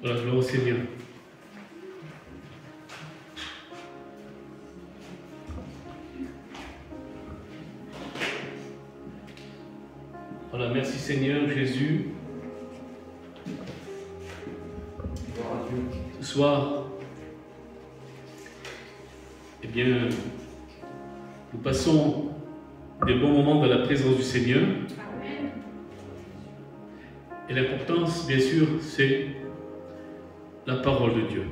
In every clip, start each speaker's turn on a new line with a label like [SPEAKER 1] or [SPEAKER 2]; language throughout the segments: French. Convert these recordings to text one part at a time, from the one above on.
[SPEAKER 1] Voilà, gloire au Seigneur. Voilà, merci Seigneur Jésus. Ce soir, eh bien, nous passons des bons moments dans la présence du Seigneur. Et l'importance, bien sûr, c'est la parole de Dieu.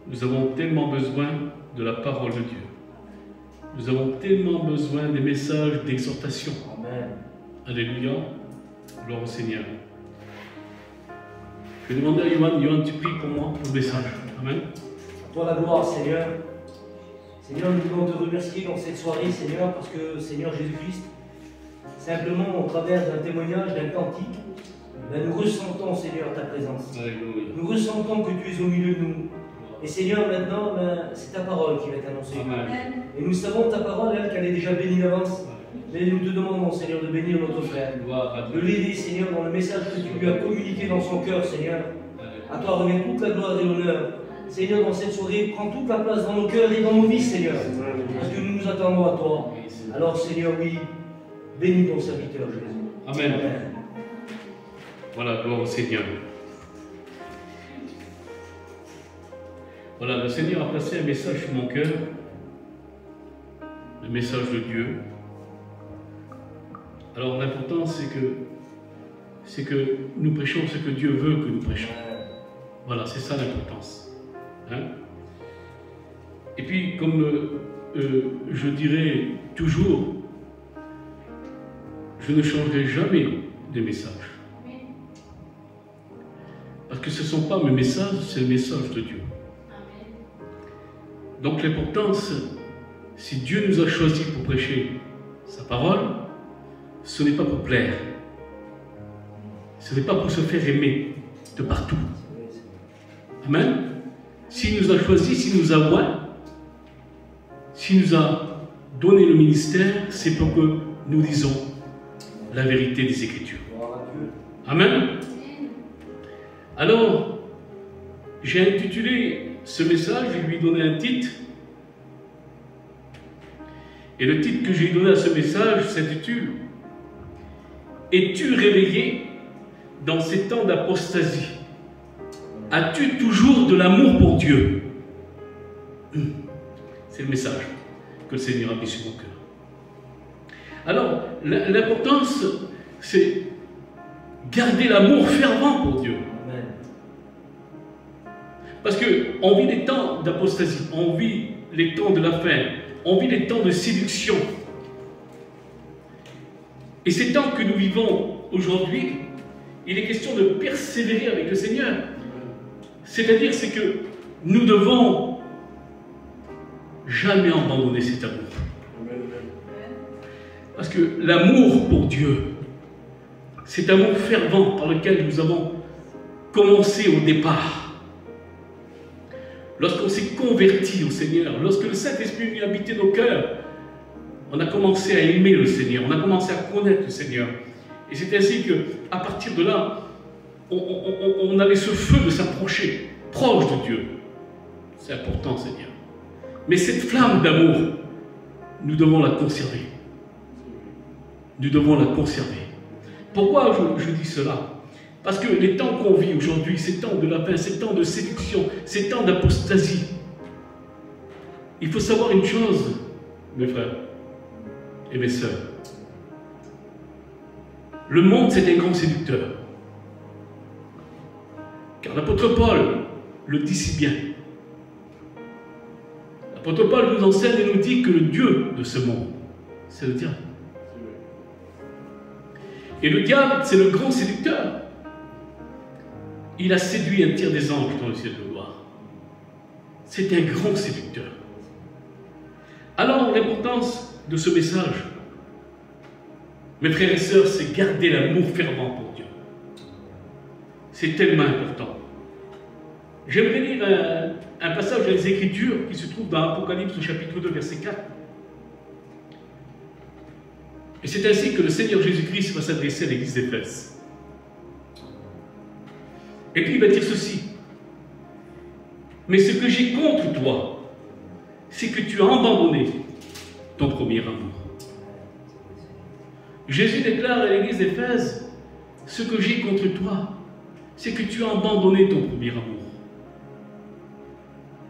[SPEAKER 1] Nous avons tellement besoin de la parole de Dieu. Nous avons tellement besoin des messages d'exhortation.
[SPEAKER 2] Amen.
[SPEAKER 1] Alléluia. Gloire au Seigneur. Je vais demander à Yohan, Yohan, tu pries pour moi, pour le message. Amen.
[SPEAKER 2] À toi la gloire, Seigneur. Seigneur, nous voulons te remercier dans cette soirée, Seigneur, parce que, Seigneur Jésus-Christ, simplement au travers d'un témoignage, d'un cantique, ben, nous ressentons, Seigneur, ta présence.
[SPEAKER 1] Alléluia.
[SPEAKER 2] Nous ressentons que tu es au milieu de nous. Et Seigneur, maintenant, ben, c'est ta parole qui va être annoncée.
[SPEAKER 1] Amen.
[SPEAKER 2] Et nous savons ta parole, elle, qu'elle est déjà bénie d'avance. Mais nous te demandons, Seigneur, de bénir notre frère.
[SPEAKER 1] Gloire à
[SPEAKER 2] De
[SPEAKER 1] Dieu.
[SPEAKER 2] l'aider, Seigneur, dans le message que tu lui as communiqué dans son cœur, Seigneur. À toi revient toute la gloire et l'honneur. Seigneur, dans cette soirée, prends toute la place dans nos cœurs et dans nos vies, Seigneur. Parce que nous nous attendons à toi. Alors, Seigneur, oui, bénis ton serviteur, Jésus.
[SPEAKER 1] Amen.
[SPEAKER 2] Amen.
[SPEAKER 1] Voilà, gloire au Seigneur. Voilà, le Seigneur a placé un message sur mon cœur. Le message de Dieu. Alors l'important c'est que nous prêchons ce que Dieu veut que nous prêchons. Voilà, c'est ça l'importance. Hein? Et puis, comme je dirais toujours, je ne changerai jamais de message. Parce que ce ne sont pas mes messages, c'est le message de Dieu. Donc l'importance, si Dieu nous a choisis pour prêcher sa parole, ce n'est pas pour plaire. Ce n'est pas pour se faire aimer de partout. Amen. S'il nous a choisis, s'il nous a oint, s'il nous a donné le ministère, c'est pour que nous disons la vérité des Écritures. Amen. Alors, j'ai intitulé ce message, je lui ai donné un titre. Et le titre que j'ai donné à ce message s'intitule « Es-tu réveillé dans ces temps d'apostasie? As-tu toujours de l'amour pour Dieu ?» C'est le message que le Seigneur a mis sur mon cœur. Alors, l'importance, c'est garder l'amour fervent pour Dieu.
[SPEAKER 2] Amen.
[SPEAKER 1] Parce qu'on vit les temps d'apostasie, on vit les temps de la fin, on vit les temps de séduction. Et ces temps que nous vivons aujourd'hui, il est question de persévérer avec le Seigneur. C'est-à-dire, c'est que nous devons jamais abandonner cet amour. Parce que l'amour pour Dieu, cet amour fervent par lequel nous avons commencé au départ, lorsqu'on s'est converti au Seigneur, lorsque le Saint-Esprit vient habiter nos cœurs, on a commencé à aimer le Seigneur, on a commencé à connaître le Seigneur. Et c'est ainsi qu'à partir de là, on avait ce feu de s'approcher, proche de Dieu. C'est important, Seigneur. Mais cette flamme d'amour, nous devons la conserver. Nous devons la conserver. Pourquoi je dis cela? Parce que les temps qu'on vit aujourd'hui, ces temps de la fin, ces temps de séduction, ces temps d'apostasie, il faut savoir une chose, mes frères et mes sœurs. Le monde, c'est un grand séducteur. Car l'apôtre Paul le dit si bien. L'apôtre Paul nous enseigne et nous dit que le Dieu de ce monde, c'est le diable. Et le diable, c'est le grand séducteur. Il a séduit un tiers des anges dans le ciel de gloire. C'est un grand séducteur. Alors, l'importance de ce message, mes frères et sœurs, c'est garder l'amour fervent pour Dieu. C'est tellement important. J'aimerais lire un passage des Écritures qui se trouve dans Apocalypse au chapitre 2, verset 4. Et c'est ainsi que le Seigneur Jésus-Christ va s'adresser à l'église d'Éphèse. Et puis il va dire ceci. Mais ce que j'ai contre toi, c'est que tu as abandonné ton premier amour. Jésus déclare à l'église d'Éphèse, ce que j'ai contre toi, c'est que tu as abandonné ton premier amour.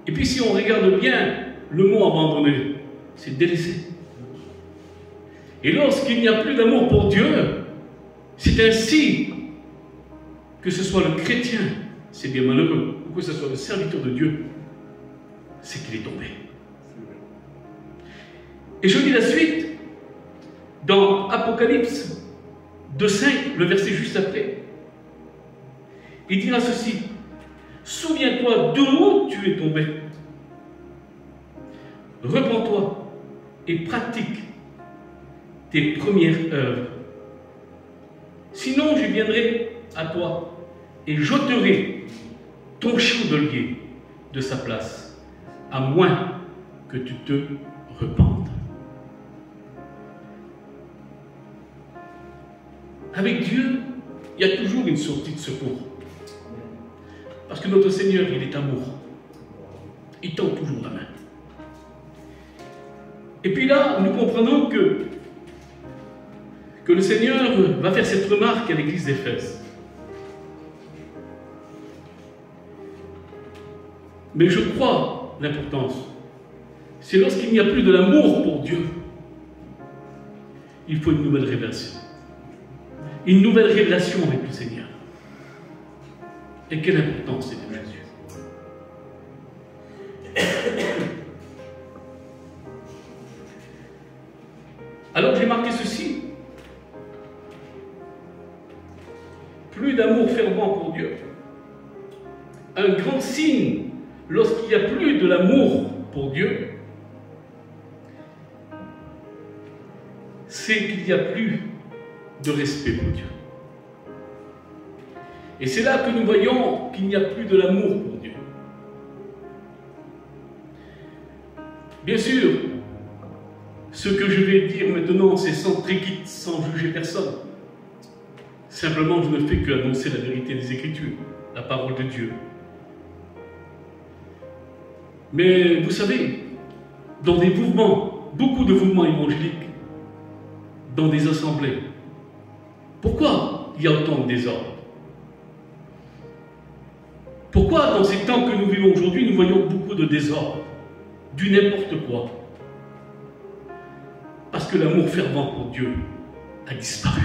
[SPEAKER 1] Et puis si on regarde bien, le mot abandonner, c'est délaisser. Et lorsqu'il n'y a plus d'amour pour Dieu, c'est ainsi que ce soit le chrétien, c'est bien malheureux, ou que ce soit le serviteur de Dieu, c'est qu'il est tombé. Et je lis la suite dans Apocalypse 2,5, le verset juste après. Il dira ceci: souviens-toi d'où tu es tombé. Repens-toi et pratique tes premières œuvres. Sinon, je viendrai à toi et j'ôterai ton chandelier de sa place, à moins que tu te repentes. Avec Dieu, il y a toujours une sortie de secours. Parce que notre Seigneur, il est amour. Il tend toujours la main. Et puis là, nous comprenons que le Seigneur va faire cette remarque à l'église d'Éphèse. Mais je crois l'importance. C'est lorsqu'il n'y a plus de l'amour pour Dieu, il faut une nouvelle révélation. Une nouvelle révélation avec le Seigneur. Et quelle importance c'est de Jésus. Alors j'ai marqué ceci. Plus d'amour fervent pour Dieu. Un grand signe lorsqu'il n'y a plus de l'amour pour Dieu, c'est qu'il n'y a plus de respect pour Dieu. Et c'est là que nous voyons qu'il n'y a plus de l'amour pour Dieu. Bien sûr, ce que je vais dire maintenant, c'est sans préquite, sans juger personne. Simplement, je ne fais qu'annoncer la vérité des Écritures, la parole de Dieu. Mais vous savez, dans des mouvements, beaucoup de mouvements évangéliques, dans des assemblées, pourquoi il y a autant de désordre? Pourquoi dans ces temps que nous vivons aujourd'hui, nous voyons beaucoup de désordre, du n'importe quoi? Parce que l'amour fervent pour Dieu a disparu.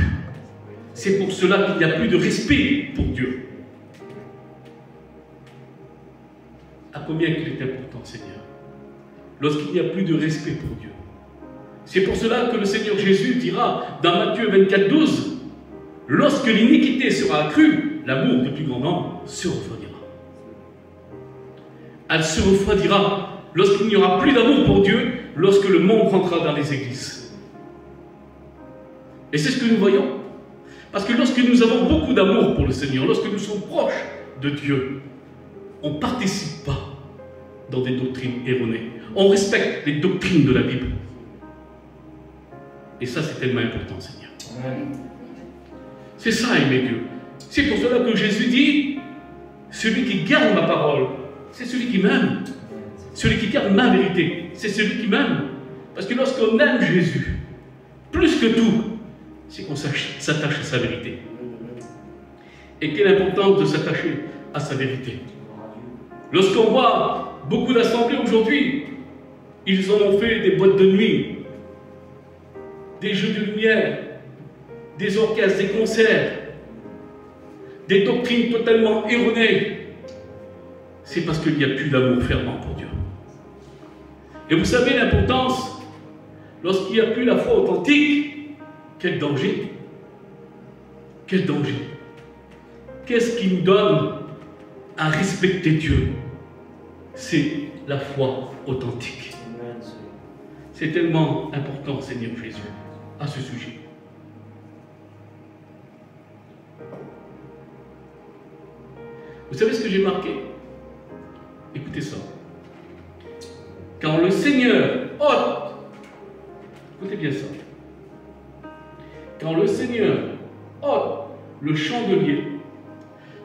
[SPEAKER 1] C'est pour cela qu'il n'y a plus de respect pour Dieu. À combien il est important, Seigneur, lorsqu'il n'y a plus de respect pour Dieu. C'est pour cela que le Seigneur Jésus dira dans Matthieu 24, 12, lorsque l'iniquité sera accrue, l'amour du plus grand nombre se refroidira. Elle se refroidira lorsqu'il n'y aura plus d'amour pour Dieu, lorsque le monde rentrera dans les églises. Et c'est ce que nous voyons. Parce que lorsque nous avons beaucoup d'amour pour le Seigneur, lorsque nous sommes proches de Dieu, on ne participe pas dans des doctrines erronées. On respecte les doctrines de la Bible. Et ça, c'est tellement important, Seigneur. C'est ça, aimer Dieu. C'est pour cela que Jésus dit, celui qui garde ma parole, c'est celui qui m'aime. Celui qui garde ma vérité, c'est celui qui m'aime. Parce que lorsqu'on aime Jésus, plus que tout, c'est qu'on s'attache à sa vérité. Et quelle importance de s'attacher à sa vérité. Lorsqu'on voit beaucoup d'assemblées aujourd'hui, ils en ont fait des boîtes de nuit, des jeux de lumière, des orchestres, des concerts, des doctrines totalement erronées. C'est parce qu'il n'y a plus d'amour fervent pour Dieu. Et vous savez l'importance, lorsqu'il n'y a plus la foi authentique, quel danger! Quel danger! Qu'est-ce qui nous donne à respecter Dieu? C'est la foi authentique. C'est tellement important, Seigneur Jésus, à ce sujet. Vous savez ce que j'ai marqué? Écoutez ça. Quand le Seigneur ôte, écoutez bien ça, quand le Seigneur ôte le chandelier,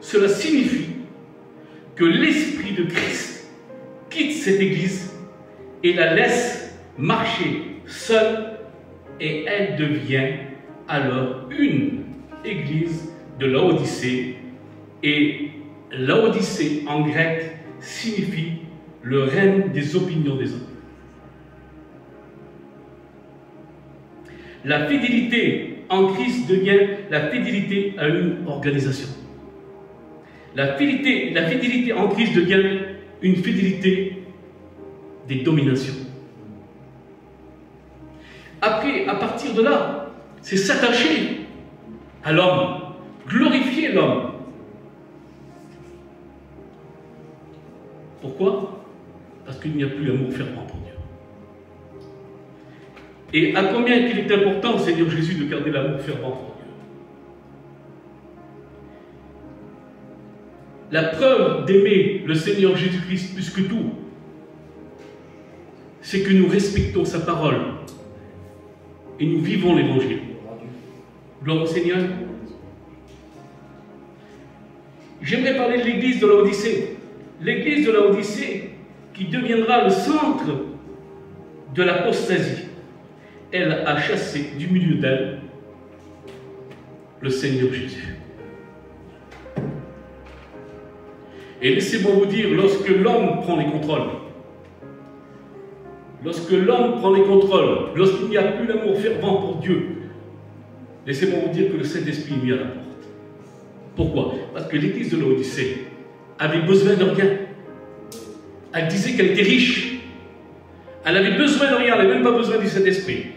[SPEAKER 1] cela signifie que l'Esprit de Christ quitte cette Église et la laisse marcher seule, et elle devient alors une Église de Laodicée. Et Laodicée en grec signifie le règne des opinions des hommes. La fidélité en Christ devient la fidélité à une organisation. La fidélité en Christ devient une fidélité des dominations. Après, à partir de là, c'est s'attacher à l'homme, glorifier l'homme. Pourquoi? Parce qu'il n'y a plus l'amour fervent pour Dieu. Et à combien qu'il est important, Seigneur Jésus, de garder l'amour fervent pour Dieu. La preuve d'aimer le Seigneur Jésus-Christ plus que tout, c'est que nous respectons sa parole et nous vivons l'Évangile. Gloire au Seigneur. J'aimerais parler de l'église de Laodicée. L'église de Laodicée qui deviendra le centre de l'apostasie. Elle a chassé du milieu d'elle le Seigneur Jésus. Et laissez-moi vous dire, lorsque l'homme prend les contrôles, lorsqu'il n'y a plus l'amour fervent pour Dieu, laissez-moi vous dire que le Saint-Esprit est mis à la porte. Pourquoi? Parce que l'église de Laodicée avait besoin de rien. Elle disait qu'elle était riche. Elle avait besoin de rien, elle n'avait même pas besoin du Saint-Esprit.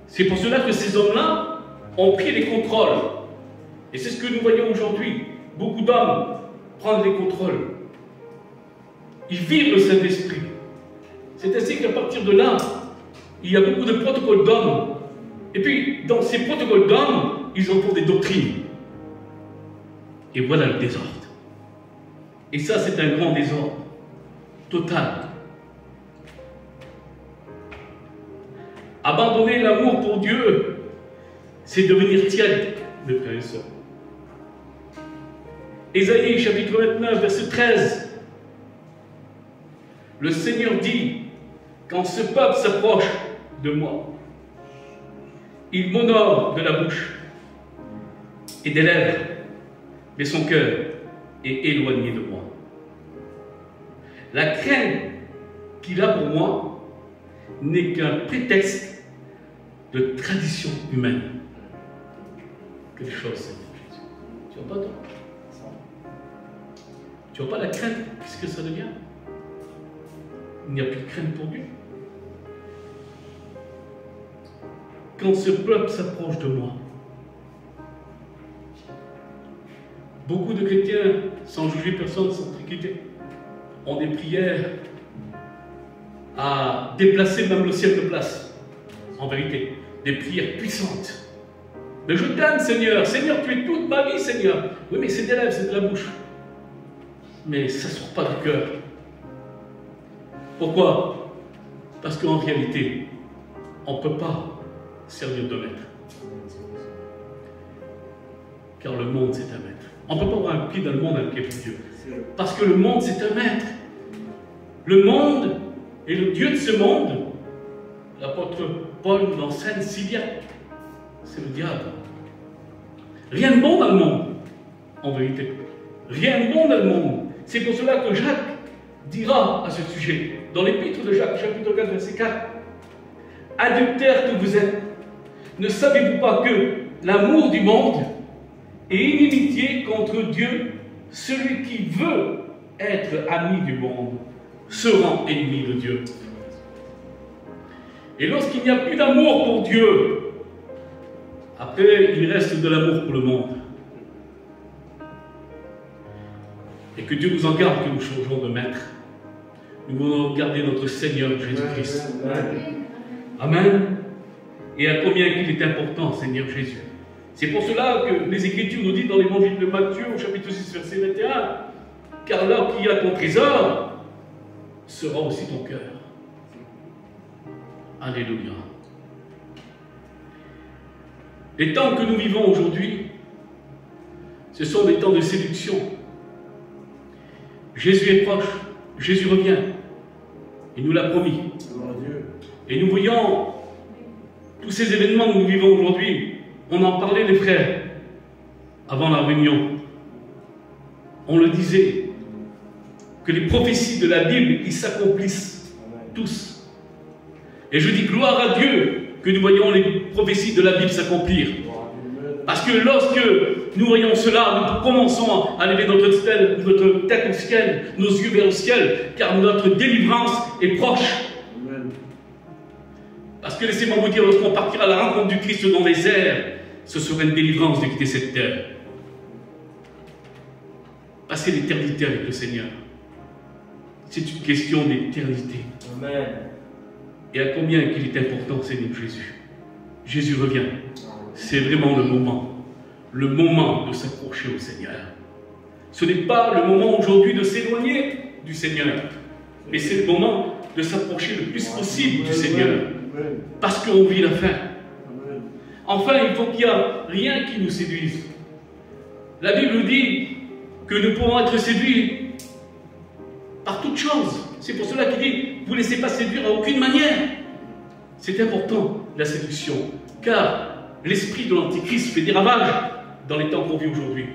[SPEAKER 1] C'est pour cela que ces hommes-là ont pris les contrôles. Et c'est ce que nous voyons aujourd'hui. Beaucoup d'hommes prennent les contrôles. Ils vivent le Saint-Esprit. C'est ainsi qu'à partir de là, il y a beaucoup de protocoles d'hommes. Et puis, dans ces protocoles d'hommes, ils en font des doctrines. Et voilà le désordre. Et ça, c'est un grand désordre. Total. Abandonner l'amour pour Dieu, c'est devenir tiède, mes frères et sœurs. Ésaïe, chapitre 29, verset 13. Le Seigneur dit, quand ce peuple s'approche de moi, il m'honore de la bouche et des lèvres, mais son cœur est éloigné de moi. La crainte qu'il a pour moi n'est qu'un prétexte de tradition humaine. Quelle chose, Seigneur Jésus. Tu vois pas, toi? Tu vois pas la crainte? Qu'est-ce que ça devient? Il n'y a plus de crainte pour Dieu. Quand ce peuple s'approche de moi, beaucoup de chrétiens, sans juger personne, sans triquer, ont des prières à déplacer même le ciel de place. En vérité, des prières puissantes. Mais je t'aime, Seigneur. Seigneur, tu es toute ma vie, Seigneur. Oui, mais c'est des lèvres, c'est de la bouche. Mais ça ne sort pas du cœur. Pourquoi? Parce qu'en réalité, on ne peut pas servir de maître. Car le monde, c'est un maître. On ne peut pas avoir un pied dans le monde, un pied pour Dieu. Parce que le monde, c'est un maître. Le monde et le Dieu de ce monde, l'apôtre Paul nous l'enseigne si bien. C'est le diable. Rien de bon dans le monde, en vérité. Rien de bon dans le monde. C'est pour cela que Jacques dira à ce sujet, dans l'épître de Jacques, chapitre 4, verset 4, « Adultères que vous êtes, ne savez-vous pas que l'amour du monde est inimitié contre Dieu? Celui qui veut être ami du monde se rend ennemi de Dieu. » Et lorsqu'il n'y a plus d'amour pour Dieu, après, il reste de l'amour pour le monde. Et que Dieu nous en garde que nous changeons de maître. Nous voulons garder notre Seigneur Jésus-Christ. Amen. Et à combien il est important, Seigneur Jésus. C'est pour cela que les Écritures nous disent dans l'évangile de Matthieu, au chapitre 6, verset 21, « Car là où il y a ton trésor, sera aussi ton cœur. » Alléluia. Et tant que nous vivons aujourd'hui, Ce sont des temps de séduction. Jésus est proche, Jésus revient. Il nous l'a promis. Et nous voyons tous ces événements que nous vivons aujourd'hui. On en parlait, les frères, avant la réunion. On le disait, que les prophéties de la Bible, ils s'accomplissent tous. Et je dis gloire à Dieu que nous voyons les prophéties de la Bible s'accomplir. Parce que lorsque nous voyons cela, nous commençons à lever notre tête au ciel, nos yeux vers le ciel, car notre délivrance est proche. Parce que laissez-moi vous dire, lorsqu'on partira à la rencontre du Christ dans les airs, ce sera une délivrance de quitter cette terre. Passer l'éternité avec le Seigneur. C'est une question d'éternité.
[SPEAKER 2] Amen.
[SPEAKER 1] Et à combien qu'il est important, Seigneur Jésus. Jésus revient. C'est vraiment le moment de s'approcher au Seigneur. Ce n'est pas le moment aujourd'hui de s'éloigner du Seigneur, mais c'est le moment de s'approcher le plus possible du Seigneur, parce qu'on vit la fin. Enfin, il faut qu'il n'y ait rien qui nous séduise. La Bible dit que nous pouvons être séduits par toutes choses. C'est pour cela qu'il dit, vous ne laissez pas séduire à aucune manière. C'est important, la séduction, car l'esprit de l'Antichrist fait des ravages dans les temps qu'on vit aujourd'hui.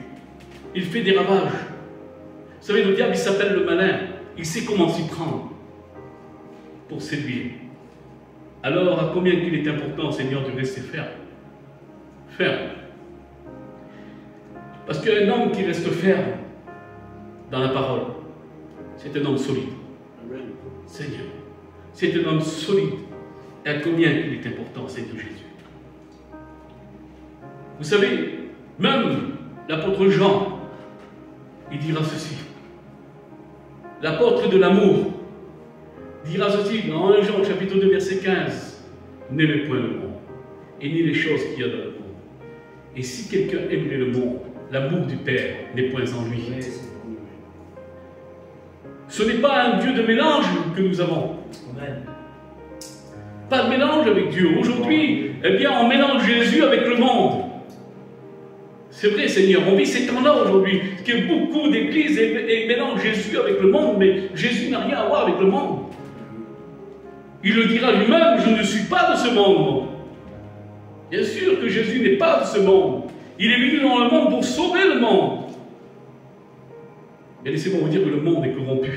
[SPEAKER 1] Il fait des ravages. Vous savez, le diable, il s'appelle le malin. Il sait comment s'y prendre pour séduire. Alors, à combien qu'il est important, Seigneur, de rester ferme. Ferme. Parce qu'un homme qui reste ferme dans la parole, c'est un homme solide. Amen. Seigneur, c'est un homme solide. Et à combien qu'il est important, Seigneur Jésus. Vous savez, même l'apôtre Jean, il dira ceci. L'apôtre de l'amour dira ceci dans 1 Jean chapitre 2 verset 15. N'aimez point le monde, et ni les choses qu'il y a dans le monde. Et si quelqu'un aimerait le monde, l'amour du Père n'est point en lui. Ce n'est pas un Dieu de mélange que nous avons. Amen. Pas de mélange avec Dieu. Aujourd'hui, eh bien, on mélange Jésus avec le monde. C'est vrai, Seigneur, on vit ces temps-là aujourd'hui, que beaucoup d'églises mélangent Jésus avec le monde, mais Jésus n'a rien à voir avec le monde. Il le dira lui-même, je ne suis pas de ce monde. Bien sûr que Jésus n'est pas de ce monde. Il est venu dans le monde pour sauver le monde. Et laissez-moi vous dire que le monde est corrompu.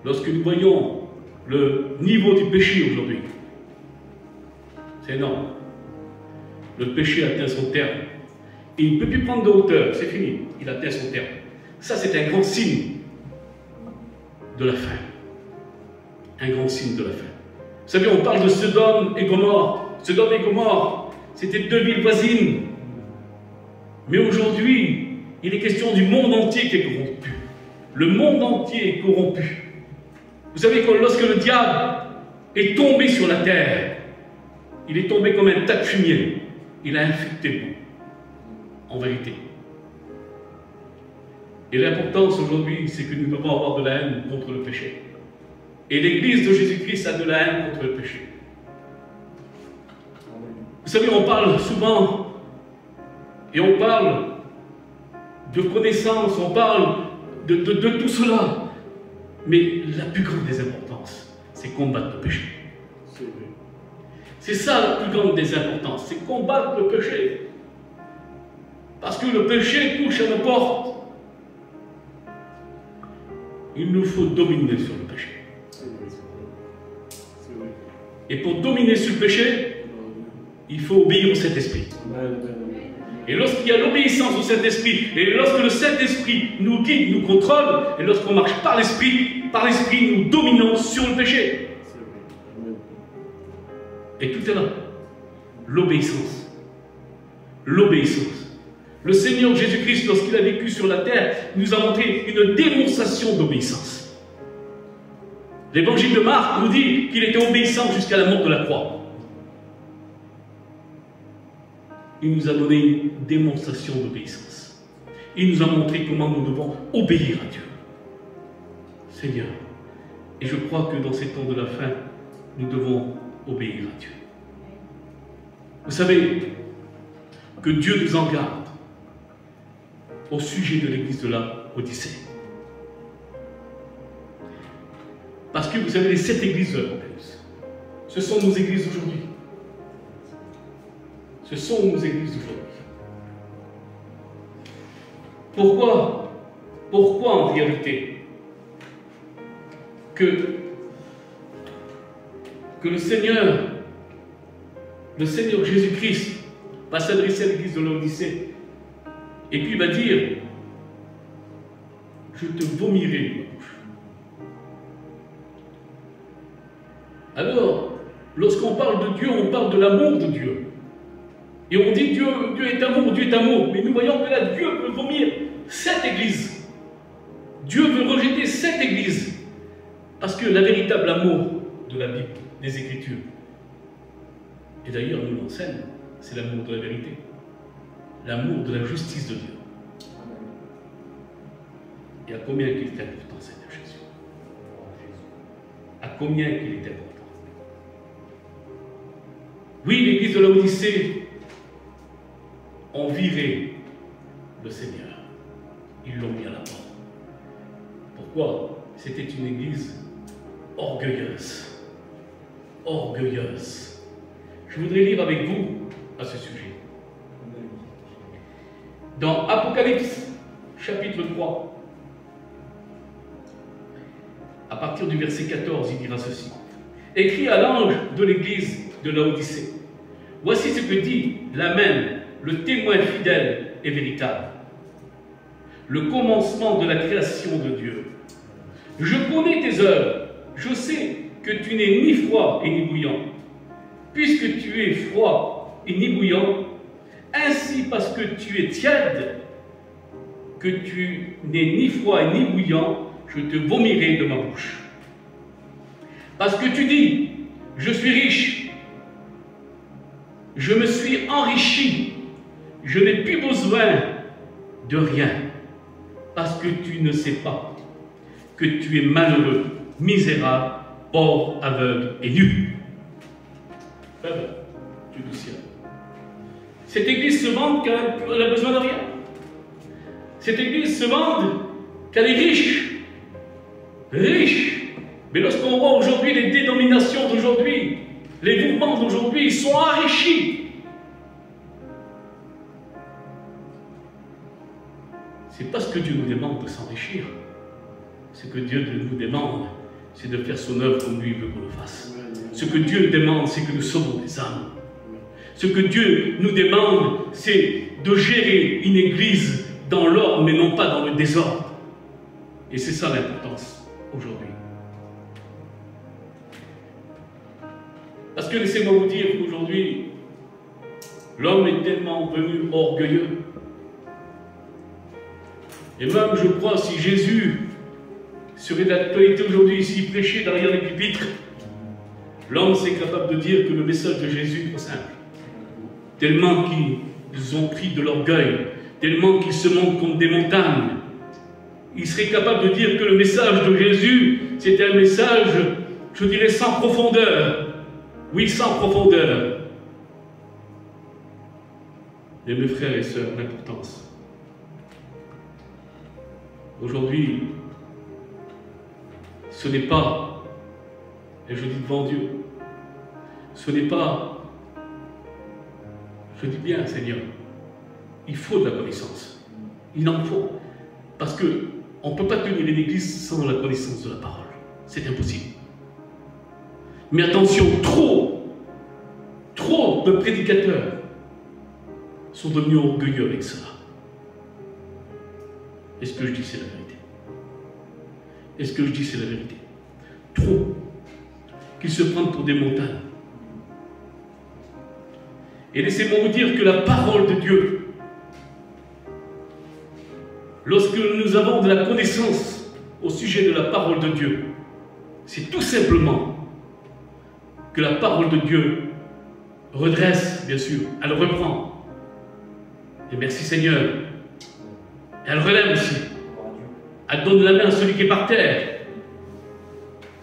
[SPEAKER 1] Lorsque nous voyons le niveau du péché aujourd'hui, c'est énorme. Le péché atteint son terme. Il ne peut plus prendre de hauteur, c'est fini, il atteint son terme. Ça, c'est un grand signe de la fin. Un grand signe de la fin. Vous savez, on parle de Sodome et Gomorrhe. Sodome et Gomorrhe, c'était deux villes voisines. Mais aujourd'hui, il est question du monde entier qui est corrompu. Le monde entier est corrompu. Vous savez que lorsque le diable est tombé sur la terre, il est tombé comme un tas de fumier. Il a infecté le monde, en vérité. Et l'importance aujourd'hui, c'est que nous devons avoir de la haine contre le péché. Et l'Église de Jésus-Christ a de la haine contre le péché. Vous savez, on parle souvent, et on parle de connaissance, on parle de tout cela. Mais la plus grande des importances, c'est combattre le péché. C'est ça la plus grande des importances, c'est combattre le péché. Parce que le péché touche à nos portes. Il nous faut dominer sur le péché. Et pour dominer sur le péché, il faut obéir au Saint-Esprit. Et lorsqu'il y a l'obéissance au Saint-Esprit, et lorsque le Saint-Esprit nous guide, nous contrôle, et lorsqu'on marche par l'Esprit, nous dominons sur le péché. Et tout est là. L'obéissance. L'obéissance. Le Seigneur Jésus-Christ, lorsqu'il a vécu sur la terre, nous a montré une démonstration d'obéissance. L'évangile de Marc nous dit qu'il était obéissant jusqu'à la mort de la croix. Il nous a donné une démonstration d'obéissance. Il nous a montré comment nous devons obéir à Dieu. Seigneur, et je crois que dans ces temps de la fin, nous devons obéir à Dieu. Vous savez, que Dieu nous en garde au sujet de l'église de la Odyssée. Parce que vous savez, les 7 églises de la Pérouse, ce sont nos églises aujourd'hui. Ce sont nos églises d'aujourd'hui. Pourquoi en réalité que le Seigneur Jésus-Christ va s'adresser à l'église de l'Odyssée et puis il va dire: je te vomirai de ma bouche. Alors, lorsqu'on parle de Dieu, on parle de l'amour de Dieu. Et on dit Dieu est amour, Dieu est amour. Mais nous voyons que là, Dieu veut vomir cette église. Dieu veut rejeter cette église. Parce que le véritable amour de la Bible, des Écritures, et d'ailleurs nous l'enseigne, c'est l'amour de la vérité. L'amour de la justice de Dieu. Et à combien qu'il est important, Seigneur Jésus. À combien qu'il est important. Oui, l'église de la Odyssée ont viré le Seigneur. Ils l'ont mis à la porte. Pourquoi? C'était une église orgueilleuse. Orgueilleuse. Je voudrais lire avec vous à ce sujet. Dans Apocalypse, chapitre 3, à partir du verset 14, il dira ceci. Écrit à l'ange de l'église de Laodicée. Voici ce que dit l'Amen, le témoin fidèle et véritable. Le commencement de la création de Dieu. Je connais tes œuvres. Je sais que tu n'es ni froid et ni bouillant. Puisque tu es froid et ni bouillant, ainsi parce que tu es tiède, que tu n'es ni froid et ni bouillant, je te vomirai de ma bouche. Parce que tu dis, je suis riche, je me suis enrichi, je n'ai plus besoin de rien, parce que tu ne sais pas que tu es malheureux, misérable, pauvre, aveugle et nu. Dieu du ciel. Cette église se vante qu'elle a besoin de rien. Cette église se vante qu'elle est riche. Riche. Mais lorsqu'on voit aujourd'hui les dénominations d'aujourd'hui, les mouvements d'aujourd'hui, ils sont enrichis. C'est pas ce que Dieu nous demande de s'enrichir. Ce que Dieu nous demande, c'est de faire son œuvre comme lui veut qu'on le fasse. Ce que Dieu demande, c'est que nous sauvons des âmes. Ce que Dieu nous demande, c'est de gérer une église dans l'ordre, mais non pas dans le désordre. Et c'est ça l'importance aujourd'hui. Parce que laissez-moi vous dire qu'aujourd'hui, l'homme est tellement devenu orgueilleux. Et même, je crois, si Jésus serait d'actualité aujourd'hui, s'il prêchait derrière les pupitres, l'homme serait capable de dire que le message de Jésus est trop simple. Tellement qu'ils ont pris de l'orgueil, tellement qu'ils se montrent comme des montagnes. Il serait capable de dire que le message de Jésus, c'était un message, je dirais, sans profondeur. Oui, sans profondeur. Et mes frères et sœurs, l'importance. Aujourd'hui, ce n'est pas, et je dis devant Dieu, ce n'est pas, je dis bien Seigneur, il faut de la connaissance. Il en faut. Parce qu'on ne peut pas tenir une église sans la connaissance de la parole. C'est impossible. Mais attention, trop de prédicateurs sont devenus orgueilleux avec cela. Et ce que je dis, c'est la vérité. Et ce que je dis, c'est la vérité. Trop. Qu'ils se prennent pour des montagnes. Et laissez-moi vous dire que la parole de Dieu, lorsque nous avons de la connaissance au sujet de la parole de Dieu, c'est tout simplement que la parole de Dieu redresse, bien sûr, elle reprend. Et merci Seigneur. Elle relève aussi. Elle donne la main à celui qui est par terre.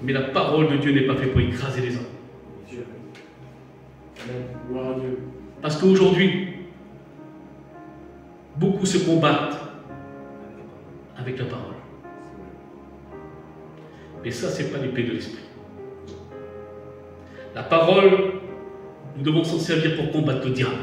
[SPEAKER 1] Mais la parole de Dieu n'est pas faite pour écraser les hommes. Parce qu'aujourd'hui, beaucoup se combattent avec la parole. Mais ça, ce n'est pas l'épée de l'esprit. La parole, nous devons s'en servir pour combattre le diable.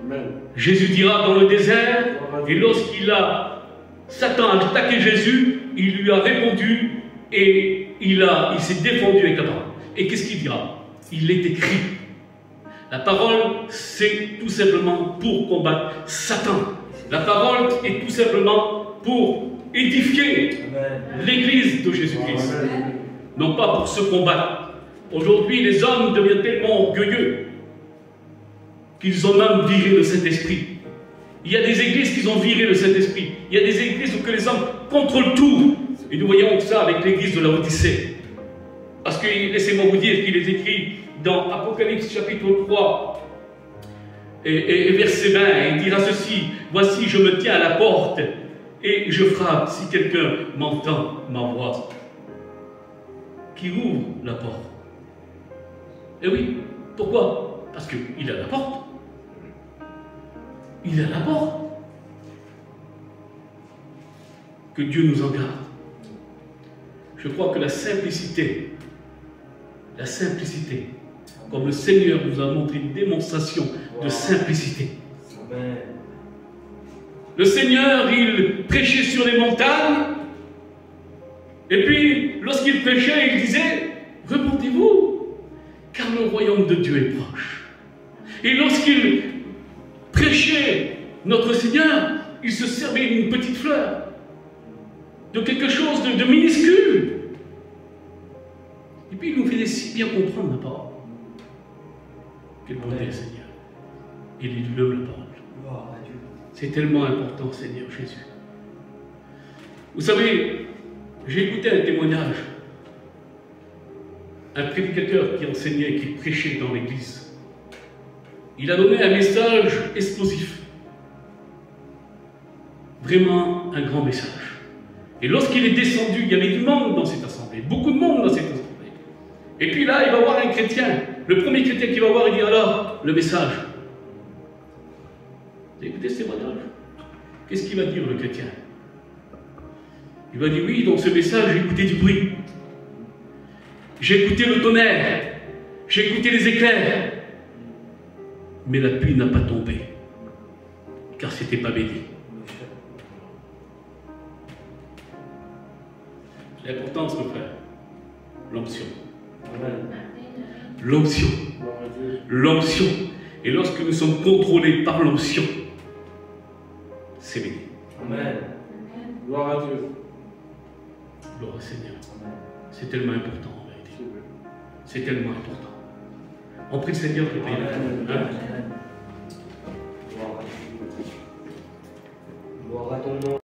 [SPEAKER 1] Amen. Jésus dira dans le désert, et lorsqu'il a Satan a attaqué Jésus, il lui a répondu et il s'est défendu avec la parole. Et qu'est-ce qu'il dira? Il est écrit. La parole, c'est tout simplement pour combattre Satan. La parole est tout simplement pour édifier l'Église de Jésus-Christ. Non pas pour se combattre. Aujourd'hui, les hommes deviennent tellement orgueilleux qu'ils ont même viré le Saint-Esprit. Il y a des églises qui ont viré le Saint-Esprit. Il y a des églises où que les hommes contrôlent tout. Et nous voyons ça avec l'église de la Odyssée. Parce que, laissez-moi vous dire qu'il est écrit dans Apocalypse chapitre 3 et verset 20, il dira ceci: voici, je me tiens à la porte et je frappe. Si quelqu'un m'entend ma voix, qui ouvre la porte. Et oui, pourquoi? Parce qu'il est à la porte. Il est à la porte. Que Dieu nous en garde. Je crois que la simplicité, comme le Seigneur nous a montré une démonstration de simplicité. Le Seigneur, il prêchait sur les montagnes, et puis, lorsqu'il prêchait, il disait, repentez-vous, car le royaume de Dieu est proche. Et lorsqu'il prêchait notre Seigneur, il se servait d'une petite fleur, de quelque chose de minuscule. Et puis il nous faisait si bien comprendre la parole. Quelle bonté, Seigneur. Il est l'homme la parole. C'est tellement important, Seigneur Jésus. Vous savez, j'ai écouté un témoignage. Un prédicateur qui enseignait, qui prêchait dans l'église. Il a donné un message explosif. Vraiment un grand message. Et lorsqu'il est descendu, il y avait du monde dans cette assemblée, beaucoup de monde dans cette assemblée. Et puis là, il va voir un chrétien. Le premier chrétien qu'il va voir, il dit alors, le message. Vous avez écouté ce témoignage? Qu'est-ce qu'il va dire, le chrétien? Il va dire oui, dans ce message, j'ai écouté du bruit. J'ai écouté le tonnerre. J'ai écouté les éclairs. Mais la pluie n'a pas tombé. Car ce n'était pas béni. L'importance, mon frère, l'onction. L'onction. L'onction. Et lorsque nous sommes contrôlés par l'onction, c'est béni.
[SPEAKER 3] Amen. Gloire à Dieu.
[SPEAKER 1] Gloire au Seigneur. C'est tellement important en vérité. C'est tellement important. On prie le Seigneur pour payer la